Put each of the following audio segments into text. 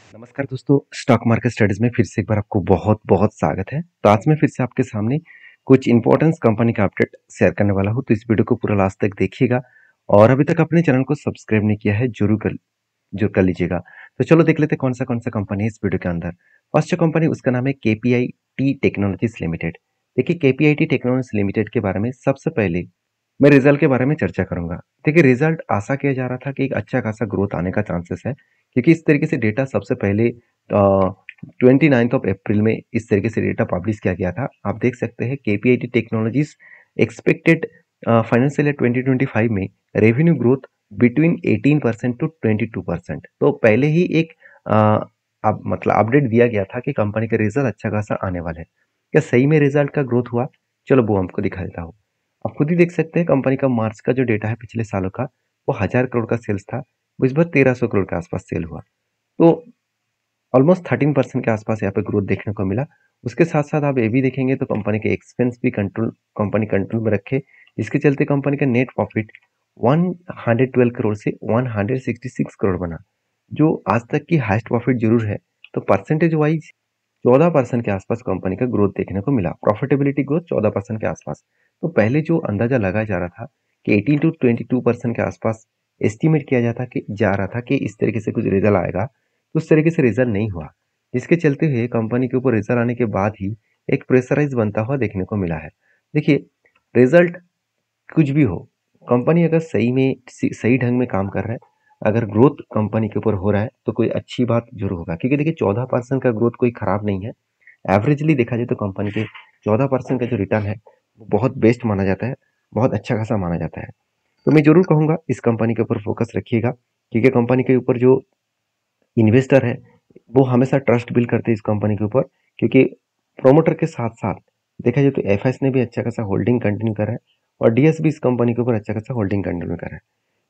नमस्कार दोस्तों, stock market studies में फिर से एक बार आपको बहुत बहुत स्वागत है। तो आज मैं फिर से आपके सामने कुछ इंपॉर्टेंस कंपनी का अपडेट शेयर करने वाला हूं। तो इस वीडियो को पूरा लास्ट तक देखिएगा और अभी तक अपने चैनल को सब्सक्राइब नहीं किया है जरूर कर लीजिएगा। तो चलो देख लेते हैं कौन सा कंपनी है इस वीडियो के अंदर। फर्स्ट जो कंपनी उसका नाम है केपीआई टी टेक्नोलॉजीज लिमिटेड। देखिए केपीआई टी टेक्नोलॉजीज लिमिटेड के बारे में सबसे पहले मैं रिजल्ट के बारे में चर्चा करूंगा। देखिए रिजल्ट आशा किया जा रहा था कि एक अच्छा खासा ग्रोथ आने का चांसेस है, क्योंकि इस तरीके से डेटा सबसे पहले 29 अप्रैल में इस तरीके से डेटा पब्लिश किया गया था। आप देख सकते हैं KPIT technologies expected financial year 2025 में रेवेन्यू ग्रोथ बिटवीन 18% टू 22%। तो पहले ही एक अब मतलब अपडेट दिया गया था कि कंपनी का रिजल्ट अच्छा खासा आने वाला है। क्या सही में रिजल्ट का ग्रोथ हुआ? चलो वो हमको दिखा देता हूँ। आप खुद ही देख सकते हैं कंपनी का मार्च का जो डेटा है पिछले सालों का, वो 1000 करोड़ का सेल्स था। वो इस बार 1300 करोड़ के आसपास सेल हुआ। तो ऑलमोस्ट 13% के आसपास यहाँ पे ग्रोथ देखने को मिला। उसके साथ साथ आप ये भी देखेंगे तो कंपनी के एक्सपेंस भी कंपनी कंट्रोल में रखे, जिसके चलते कंपनी का नेट प्रॉफिट 112 करोड़ से 166 करोड़ बना, जो आज तक की हाईएस्ट प्रॉफिट जरूर है। तो परसेंटेज वाइज 14% के आसपास कंपनी का ग्रोथ देखने को मिला, प्रॉफिटेबिलिटी ग्रोथ 14% के आसपास। तो पहले जो अंदाजा लगाया जा रहा था कि 18 टू 22% के आसपास एस्टिमेट किया जा रहा था कि इस तरीके से कुछ रिजल्ट आएगा, तो उस तरीके से रिजल्ट नहीं हुआ, जिसके चलते हुए कंपनी के ऊपर रिजल्ट आने के बाद ही एक प्रेशराइज बनता हुआ देखने को मिला है। देखिए रिजल्ट कुछ भी हो, कंपनी अगर सही ढंग में काम कर रहा है, अगर ग्रोथ कंपनी के ऊपर हो रहा है तो कोई अच्छी बात जरूर होगा, क्योंकि देखिए 14% का ग्रोथ कोई खराब नहीं है। एवरेजली देखा जाए तो कंपनी के 14% का जो रिटर्न है वो बहुत बेस्ट माना जाता है, बहुत अच्छा खासा माना जाता है। तो मैं जरूर कहूंगा इस कंपनी के ऊपर फोकस रखिएगा, क्योंकि कंपनी के ऊपर जो इन्वेस्टर है वो हमेशा ट्रस्ट बिल्ड करते हैं इस कंपनी के ऊपर, क्योंकि प्रोमोटर के साथ साथ देखा जाए तो एफएस ने भी अच्छा खासा होल्डिंग कंटिन्यू करा है और डीएस भी इस कंपनी के ऊपर अच्छा खासा होल्डिंग कंटिन्यू करा है।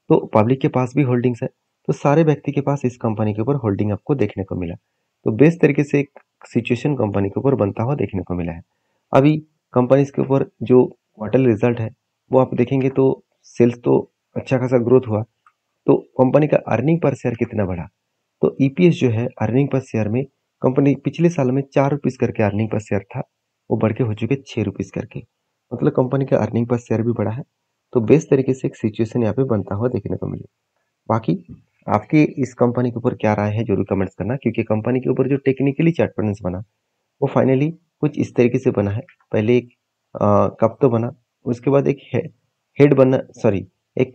तो पब्लिक के पास भी होल्डिंग्स है, तो सारे व्यक्ति के पास इस कंपनी के ऊपर होल्डिंग आपको देखने को मिला। तो बेस्ट तरीके से एक सिचुएशन कंपनी के ऊपर बनता हुआ देखने को मिला है। अभी कंपनी के ऊपर जो क्वार्टरली रिजल्ट है वो आप देखेंगे तो सेल्स तो अच्छा खासा ग्रोथ हुआ, तो कंपनी का अर्निंग पर शेयर कितना बढ़ा। तो ईपीएस जो है अर्निंग पर शेयर में, कंपनी पिछले साल में 4 रुपीज करके अर्निंग पर शेयर था, वो बढ़ के हो चुके 6 रुपीज करके। मतलब कंपनी का अर्निंग पर शेयर भी बढ़ा है। तो बेस्ट तरीके से एक सिचुएशन यहाँ पे बनता हुआ देखने को मिले। बाकी आपकी इस कंपनी के ऊपर क्या राय है जरूर कमेंट्स करना, क्योंकि कंपनी के ऊपर जो टेक्निकली चार्ट पैटर्न्स बना वो फाइनली कुछ इस तरीके से बना है। पहले एक कप तो बना, उसके बाद एक हेड बनना, सॉरी, एक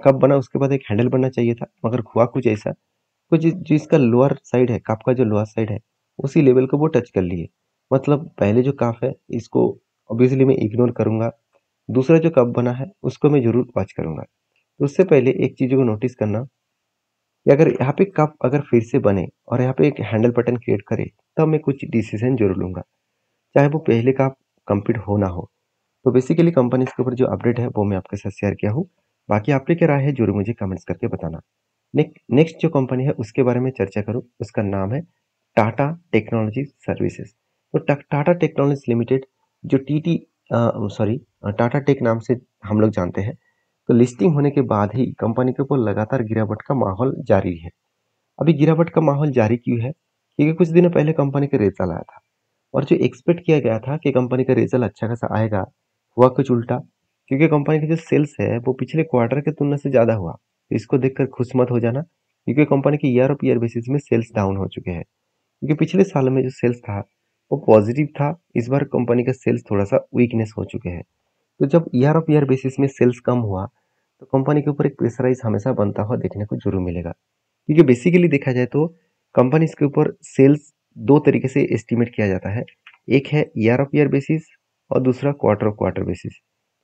कप बना, उसके बाद एक हैंडल बनना चाहिए था, मगर हुआ कुछ ऐसा, कुछ जो इसका लोअर साइड है, कप का जो लोअर साइड है उसी लेवल को वो टच कर लिए। मतलब पहले जो कप है इसको ऑब्वियसली मैं इग्नोर करूंगा, दूसरा जो कप बना है उसको मैं जरूर वॉच करूंगा। तो उससे पहले एक चीज को नोटिस करना कि अगर यहाँ पे कप अगर फिर से बने और यहाँ पे एक हैंडल पैटर्न क्रिएट करे, तब मैं कुछ डिसीजन जरूर लूंगा, चाहे वो पहले का कंप्लीट हो ना हो। तो बेसिकली कंपनी के ऊपर जो अपडेट है वो मैं आपके साथ शेयर किया हूँ। बाकी आपकी क्या राय है जरूर मुझे कमेंट्स करके बताना। नेक्स्ट जो कंपनी है उसके बारे में चर्चा करूँ, उसका नाम है टाटा टेक्नोलॉजी सर्विसेज। तो टाटा टेक्नोलॉजी लिमिटेड, जो टीटी सॉरी टाटा टेक नाम से हम लोग जानते हैं, तो लिस्टिंग होने के बाद ही कंपनी के ऊपर लगातार गिरावट का माहौल जारी है। अभी गिरावट का माहौल जारी क्यों है? क्योंकि कुछ दिनों पहले कंपनी का रिजल्ट आया था और जो एक्सपेक्ट किया गया था कि कंपनी का रिजल्ट अच्छा खासा आएगा, हुआ कुछ उल्टा। क्योंकि कंपनी का जो सेल्स है वो पिछले क्वार्टर की तुलना से ज्यादा हुआ, तो इसको देखकर खुश मत हो जाना, क्योंकि कंपनी के ईयर ऑफ ईयर बेसिस में सेल्स डाउन हो चुके हैं। क्योंकि पिछले साल में जो सेल्स था वो पॉजिटिव था, इस बार कंपनी का सेल्स थोड़ा सा वीकनेस हो चुके हैं। तो जब ईयर ऑफ ईयर बेसिस में सेल्स कम हुआ तो कंपनी के ऊपर एक प्रेशराइज हमेशा बनता हुआ देखने को जरूर मिलेगा। क्योंकि बेसिकली देखा जाए तो कंपनीज के ऊपर सेल्स दो तरीके से एस्टिमेट किया जाता है, एक है ईयर ऑफ ईयर बेसिस और दूसरा क्वार्टर ऑफ क्वार्टर बेसिस।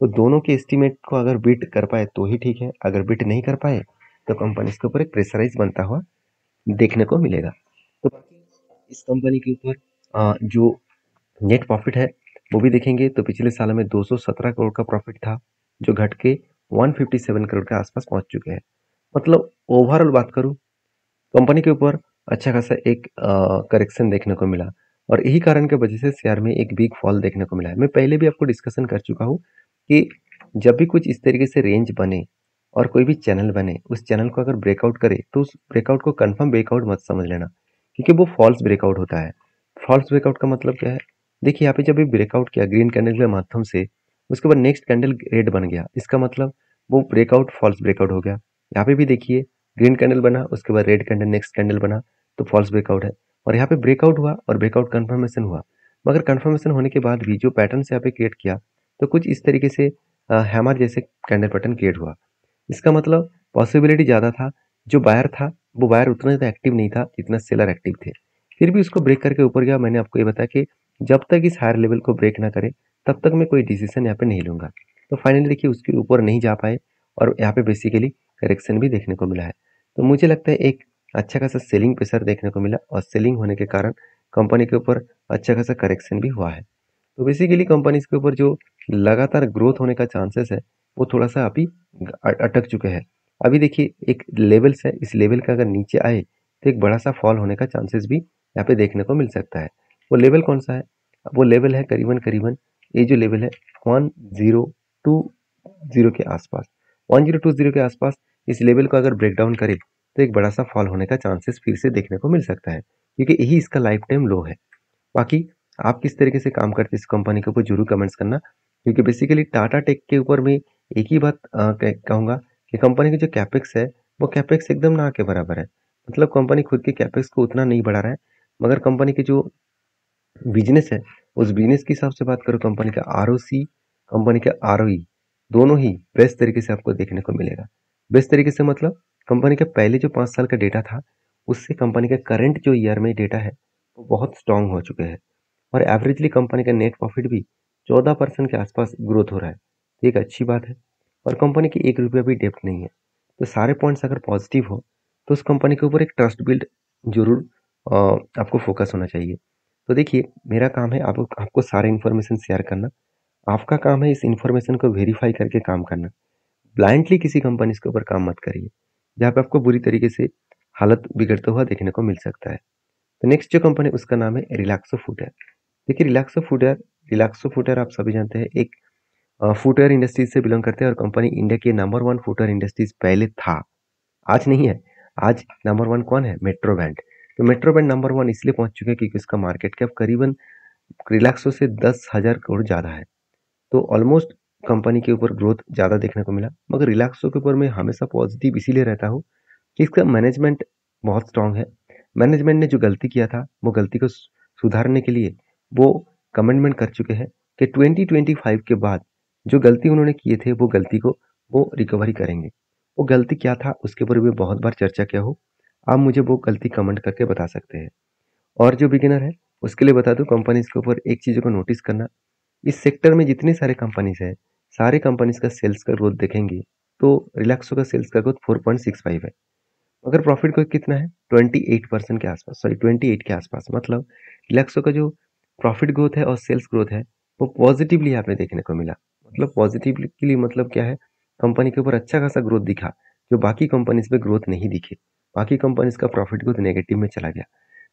तो दोनों के एस्टिमेट को अगर बीट कर पाए तो ही ठीक है, अगर बीट नहीं कर पाए तो कंपनीज के ऊपर एक प्रेशराइज बनता हुआ देखने को मिलेगा। तो बाकी इस कंपनी के ऊपर जो नेट प्रॉफिट है वो भी देखेंगे तो पिछले साल में 217 करोड़ का प्रॉफिट था, जो घट के 157 करोड़ के आसपास पहुंच चुके हैं। मतलब ओवरऑल बात करूं, कंपनी के ऊपर अच्छा खासा एक करेक्शन देखने को मिला और यही कारण की वजह से शेयर में एक बिग फॉल देखने को मिला है। मैं पहले भी आपको डिस्कशन कर चुका हूँ कि जब भी कुछ इस तरीके से रेंज बने और कोई भी चैनल बने, उस चैनल को अगर ब्रेकआउट करे तो उस ब्रेकआउट को कंफर्म ब्रेकआउट मत समझ लेना, क्योंकि वो फॉल्स ब्रेकआउट होता है। फॉल्स ब्रेकआउट का मतलब क्या है? देखिए यहाँ पे जब भी ब्रेकआउट किया ग्रीन कैंडल के माध्यम से, उसके बाद नेक्स्ट कैंडल रेड बन गया, इसका मतलब वो ब्रेकआउट फॉल्स ब्रेकआउट हो गया। यहाँ पे भी देखिए ग्रीन कैंडल बना, उसके बाद रेड कैंडल नेक्स्ट कैंडल बना, तो फॉल्स ब्रेकआउट है। और यहाँ पे ब्रेकआउट हुआ और ब्रेकआउट कंफर्मेशन हुआ, मगर कंफर्मेशन होने के बाद भी जो पैटर्न से यहाँ पे क्रिएट किया, तो कुछ इस तरीके से हैमर जैसे कैंडल पैटर्न क्रिएट हुआ। इसका मतलब पॉसिबिलिटी ज़्यादा था, जो बायर था वो बायर उतना ज़्यादा एक्टिव नहीं था जितना सेलर एक्टिव थे। फिर भी उसको ब्रेक करके ऊपर गया। मैंने आपको ये बताया कि जब तक इस हायर लेवल को ब्रेक ना करे तब तक मैं कोई डिसीजन यहाँ पे नहीं लूँगा। तो फाइनली देखिए उसके ऊपर नहीं जा पाए और यहाँ पे बेसिकली करेक्शन भी देखने को मिला है। तो मुझे लगता है एक अच्छा खासा सेलिंग प्रेशर देखने को मिला और सेलिंग होने के कारण कंपनी के ऊपर अच्छा खासा करेक्शन भी हुआ है। तो बेसिकली कंपनीज के ऊपर जो लगातार ग्रोथ होने का चांसेस है वो थोड़ा सा अभी अटक चुके हैं। अभी देखिए एक लेवल्स है, इस लेवल का अगर नीचे आए तो एक बड़ा सा फॉल होने का चांसेस भी यहाँ पे देखने को मिल सकता है। वो लेवल कौन सा है? वो लेवल है करीबन करीबन ये जो लेवल है 1020 के आसपास। 1020 के आसपास इस लेवल को अगर ब्रेक डाउन करे तो एक बड़ा सा फॉल होने का चांसेस फिर से देखने को मिल सकता है, क्योंकि यही इसका लाइफ टाइम लो है। बाकी आप किस तरीके से काम करते हैं इस कंपनी के ऊपर जरूर कमेंट्स करना, क्योंकि बेसिकली टाटा टेक के ऊपर मैं एक ही बात कहूँगा कि कंपनी की जो कैपेक्स है वो कैपेक्स एकदम ना के बराबर है। मतलब कंपनी खुद के कैपेक्स को उतना नहीं बढ़ा रहा है, मगर कंपनी की जो बिजनेस है उस बिजनेस के हिसाब से बात करो, कंपनी का आरओसी, कंपनी का आरओई दोनों ही बेस्ट तरीके से आपको देखने को मिलेगा। बेस्ट तरीके से मतलब कंपनी का पहले जो 5 साल का डेटा था उससे कंपनी का करंट जो ईयर में डेटा है वो बहुत स्ट्रांग हो चुके हैं। और एवरेजली कंपनी का नेट प्रॉफिट भी 14% के आसपास ग्रोथ हो रहा है। तो एक अच्छी बात है। और कंपनी की 1 रुपया भी डेप्ट नहीं है। तो सारे पॉइंट्स अगर पॉजिटिव हो तो उस कंपनी के ऊपर एक ट्रस्ट बिल्ड जरूर आपको फोकस होना चाहिए। तो देखिए मेरा काम है आपको सारे इन्फॉर्मेशन शेयर करना। आपका काम है इस इन्फॉर्मेशन को वेरीफाई करके काम करना। ब्लाइंडली किसी कंपनी के ऊपर काम मत करिए जहाँ पे आपको बुरी तरीके से हालत बिगड़ता हुआ देखने को मिल सकता है। तो नेक्स्ट जो कंपनी उसका नाम है रिलैक्सो फुटवेयर। देखिए रिलैक्सो फुटवेयर आप सभी जानते हैं एक फुटवेयर इंडस्ट्रीज से बिलोंग करते हैं और कंपनी इंडिया के नंबर 1 फुटवेयर इंडस्ट्रीज पहले था, आज नहीं है। आज नंबर 1 कौन है? Metro band. तो मेट्रो बैंड नंबर 1 इसलिए पहुंच चुके हैं क्योंकि उसका मार्केट कैप करीबन रिलैक्सो से 10,000 करोड़ ज़्यादा है। तो ऑलमोस्ट कंपनी के ऊपर ग्रोथ ज़्यादा देखने को मिला, मगर रिलैक्सो के ऊपर मैं हमेशा पॉजिटिव इसीलिए रहता हूँ कि इसका मैनेजमेंट बहुत स्ट्रांग है। मैनेजमेंट ने जो गलती किया था वो गलती को सुधारने के लिए वो कमिटमेंट कर चुके हैं कि 2025 के बाद जो गलती उन्होंने किए थे वो गलती को वो रिकवरी करेंगे। वो गलती क्या था उसके ऊपर भी बहुत बार चर्चा किया हो। आप मुझे वो गलती कमेंट करके बता सकते हैं। और जो बिगिनर है उसके लिए बता दूं, कंपनीज के ऊपर एक चीज़ को नोटिस करना, इस सेक्टर में जितने सारे कंपनीज है सारे कंपनीज का सेल्स का ग्रोथ देखेंगे तो रिलैक्सो का सेल्स का ग्रोथ 4.65 है, मगर प्रॉफिट ग्रोथ कितना है? 28% के आसपास, सॉरी 28 के आसपास। मतलब रिलैक्सो का जो प्रॉफिट ग्रोथ है और सेल्स ग्रोथ है वो पॉजिटिवली यहाँ पे देखने को मिला। मतलब पॉजिटिवली मतलब क्या है? कंपनी के ऊपर अच्छा खासा ग्रोथ दिखा जो बाकी कंपनीज पे ग्रोथ नहीं दिखे। बाकी कंपनीज का प्रॉफिट ग्रोथ नेगेटिव में चला गया।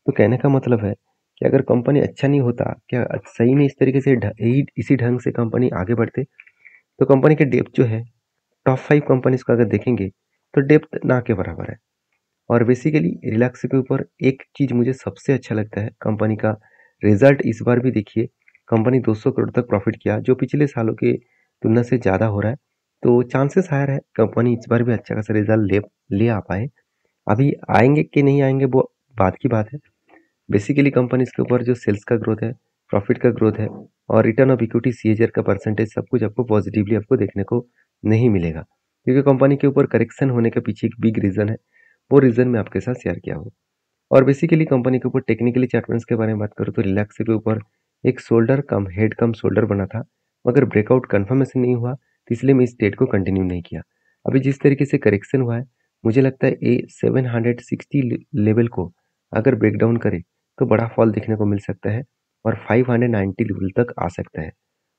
तो कहने का मतलब है कि अगर कंपनी अच्छा नहीं होता, क्या सही में इस तरीके से इसी ढंग से कंपनी आगे बढ़ते, तो कंपनी के डेप्थ जो है टॉप 5 कंपनीज को अगर देखेंगे तो डेप्थ ना के बराबर है। और बेसिकली रिलैक्सो के ऊपर एक चीज़ मुझे सबसे अच्छा लगता है, कंपनी का रिजल्ट इस बार भी देखिए कंपनी 200 करोड़ तक प्रॉफिट किया जो पिछले सालों के तुलना से ज़्यादा हो रहा है। तो चांसेस हायर है कंपनी इस बार भी अच्छा खासा रिजल्ट ले आ पाए। अभी आएंगे कि नहीं आएंगे वो बात की बात है। बेसिकली कंपनी के ऊपर जो सेल्स का ग्रोथ है, प्रॉफिट का ग्रोथ है और रिटर्न ऑफ इक्विटी सीएजीआर का परसेंटेज सब कुछ आपको पॉजिटिवली आपको देखने को नहीं मिलेगा, क्योंकि कंपनी के ऊपर करेक्शन होने के पीछे एक बिग रीज़न है। वो रीज़न मैं आपके साथ शेयर किया हूँ। और बेसिकली कंपनी के ऊपर टेक्निकली चार्टमेंट्स के बारे में बात करूँ तो रिलैक्सो के ऊपर एक शोल्डर कम हेड कम शोल्डर बना था, मगर ब्रेकआउट कन्फर्मेशन नहीं हुआ, तो इसलिए मैं इस ट्रेड को कंटिन्यू नहीं किया। अभी जिस तरीके से करेक्शन हुआ है मुझे लगता है ए 760 लेवल को अगर ब्रेक डाउन करे तो बड़ा फॉल देखने को मिल सकता है और 590 लेवल तक आ सकता है।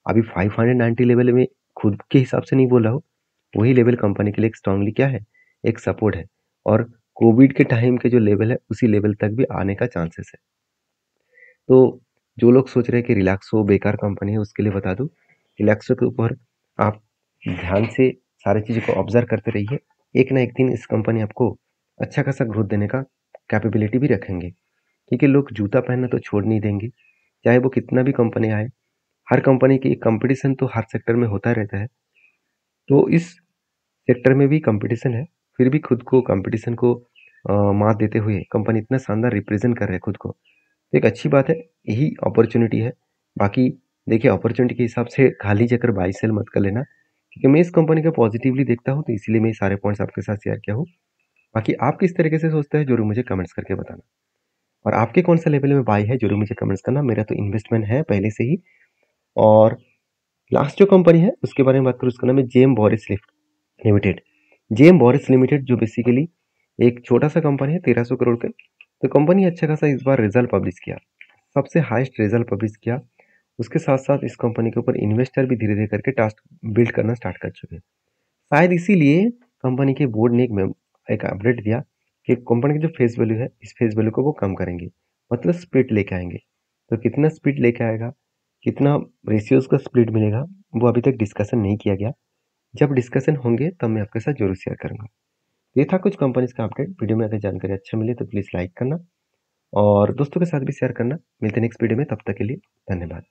अभी 590 लेवल में खुद के हिसाब से नहीं बोल रहा हूँ, वही लेवल कंपनी के लिए एक स्ट्रांगली क्या है? एक सपोर्ट है। और कोविड के टाइम के जो लेवल है उसी लेवल तक भी आने का चांसेस है। तो जो लोग सोच रहे हैं कि रिलैक्सो बेकार कंपनी है उसके लिए बता दूं, रिलैक्सो के ऊपर आप ध्यान से सारी चीज़ों को ऑब्जर्व करते रहिए। एक ना एक दिन इस कंपनी आपको अच्छा खासा ग्रोथ देने का कैपेबिलिटी भी रखेंगे। क्योंकि लोग जूता पहनना तो छोड़ नहीं देंगे, चाहे वो कितना भी कंपनी आए। हर कंपनी की कंपटीशन तो हर सेक्टर में होता रहता है। तो इस सेक्टर में भी कंपटीशन है, फिर भी खुद को कंपटीशन को मात देते हुए कंपनी इतना शानदार रिप्रेजेंट कर रहे हैं खुद को, तो एक अच्छी बात है। यही अपॉर्चुनिटी है। बाकी देखिए, अपॉर्चुनिटी के हिसाब से खाली जाकर बाई सेल मत कर लेना, क्योंकि मैं इस कंपनी को पॉजिटिवली देखता हूँ, तो इसलिए मैं ये सारे पॉइंट्स आपके साथ शेयर किया हूँ। बाकी आप किस तरीके से सोचते हैं, जरूर मुझे कमेंट्स करके बताना। और आपके कौन सा लेवल में बाई है, जरूर मुझे कमेंट्स करना। मेरा तो इन्वेस्टमेंट है पहले से ही। और लास्ट जो कंपनी है उसके बारे में बात करूँ, उसका नाम है Gem Boris limited. Gem Boris limited जो बेसिकली एक छोटा सा कंपनी है, 1300 करोड़ का। तो कंपनी अच्छा खासा इस बार रिजल्ट पब्लिश किया, सबसे हाईएस्ट रिजल्ट पब्लिश किया। उसके साथ साथ इस कंपनी के ऊपर इन्वेस्टर भी धीरे धीरे करके टास्क बिल्ड करना स्टार्ट कर चुके हैं। शायद इसीलिए कंपनी के बोर्ड ने एक अपडेट दिया कि कंपनी की जो फेस वैल्यू है, इस फेस वैल्यू को वो कम करेंगे, मतलब स्प्लिट लेके आएंगे। तो कितना स्प्लिट लेके आएगा, कितना रेशियोज का स्प्लिट मिलेगा, वो अभी तक डिस्कशन नहीं किया गया। जब डिस्कशन होंगे तब मैं आपके साथ जरूर शेयर करूंगा। ये था कुछ कंपनीज का अपडेट। वीडियो में अगर जानकारी अच्छा मिले तो प्लीज़ लाइक करना और दोस्तों के साथ भी शेयर करना। मिलते हैं नेक्स्ट वीडियो में, तब तक के लिए धन्यवाद।